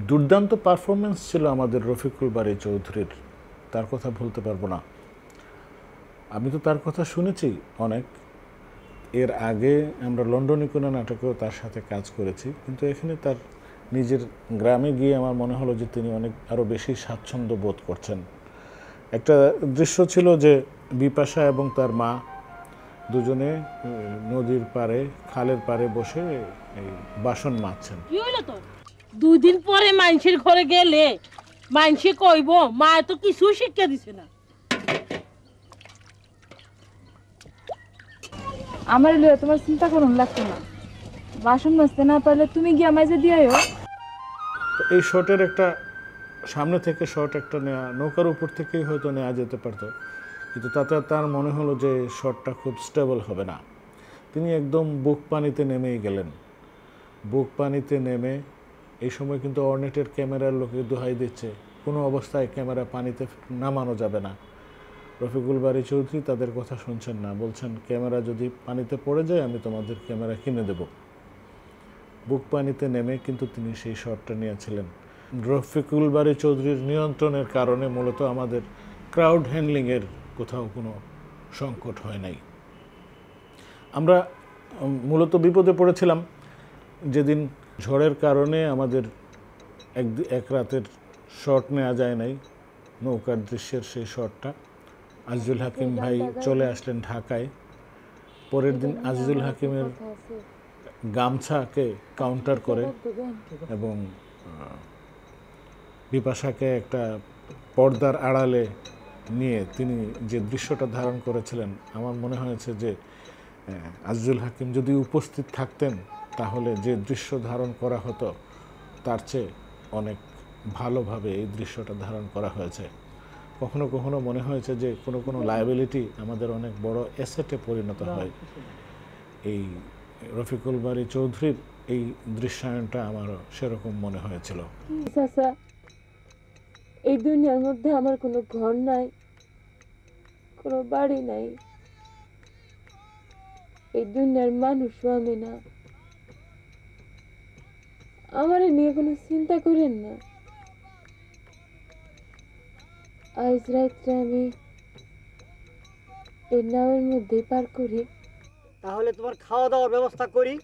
দুর্দান্ত পারফরমেন্স ছিল আমাদের রফিকুল বারী চৌধুরীর, তার কথা ভুলতে পারবো না। আমি তো তার কথা শুনেছি অনেক, এর আগে আমরা লন্ডনে কোনো নাটকেও তার সাথে কাজ করেছি, কিন্তু এখানে তার নিজের গ্রামে গিয়ে আমার মনে হলো যে তিনি অনেক আরও বেশি স্বাচ্ছন্দ্য বোধ করছেন। একটা দৃশ্য ছিল যে বিপাশা এবং তার মা দুজনে নদীর পাড়ে, খালের পাড়ে বসে এই বাসন মাজছেন। কি হইলো তোর? 2 দিন পরে মানুষের ঘরে গেলে মানুষে কইব মা তো কিছু শিক্ষা দিছে না। আমার লইয়া তোমার চিন্তা করুন লাগতো না। বাসন মাজতে না পারলে তুমি গিয়ে মাঝে দিয়াও। তো এই শটের একটা সামনে থেকে শট একটা নেওয়া, নৌকার উপর থেকেই হয়তো নেওয়া যেতে পারতো, কিন্তু তাতে তার মনে হলো যে শটটা খুব স্টেবল হবে না। তিনি একদম বুক পানিতে নেমেই গেলেন। বুক পানিতে নেমে এই সময় কিন্তু অর্নেটের ক্যামেরার লোকে দোহাই দিচ্ছে, কোনো অবস্থায় ক্যামেরা পানিতে নামানো যাবে না। রফিকুল বারী চৌধুরী তাদের কথা শুনছেন না, বলছেন ক্যামেরা যদি পানিতে পড়ে যায় আমি তোমাদের ক্যামেরা কিনে দেব। বুক পানিতে নেমে কিন্তু তিনি সেই শটটা নিয়েছিলেন। রফিকুল বারী চৌধুরীর নিয়ন্ত্রণের কারণে মূলত আমাদের ক্রাউড হ্যান্ডলিংয়ের কোথাও কোনো সংকট হয় নাই। আমরা মূলত বিপদে পড়েছিলাম যেদিন ঝড়ের কারণে আমাদের এক রাতের শট নেওয়া যায় নাই, নৌকার দৃশ্যের সেই শটটা। আজিজুল হাকিম ভাই চলে আসলেন ঢাকায়। পরের দিন আজিজুল হাকিমের গামছাকে কাউন্টার করে এবং বিপাশাকে একটা পর্দার আড়ালে নিয়ে তিনি যে দৃশ্যটা ধারণ করেছিলেন, আমার মনে হয়েছে যে আজিজুল হাকিম যদি উপস্থিত থাকতেন তাহলে যে দৃশ্য ধারণ করা হতো তার চেয়ে অনেক ভালোভাবে এই দৃশ্যটা ধারণ করা হয়েছে। কখনো কখনো মনে হয়েছে যে কোনো কোনো লায়াবিলিটি আমাদের অনেক বড় অ্যাসেটে পরিণত হয়। এই রফিকুল বারী চৌধুরীর এই দৃশ্যায়নটা আমারও সেরকম মনে হয়েছিল। চাচা, এই দুনিয়ার মধ্যে আমার কোনো ঘর নাই, কোনো বাড়ি নাই, এই দুনিয়ার মানুষও আমি না। আমার নিয়ে কোনো চিন্তা করেন না। আজ রাত্রে আমি এই নামের মধ্যেই পার করি। তাহলে তোমার খাওয়া দাওয়ার ব্যবস্থা করি।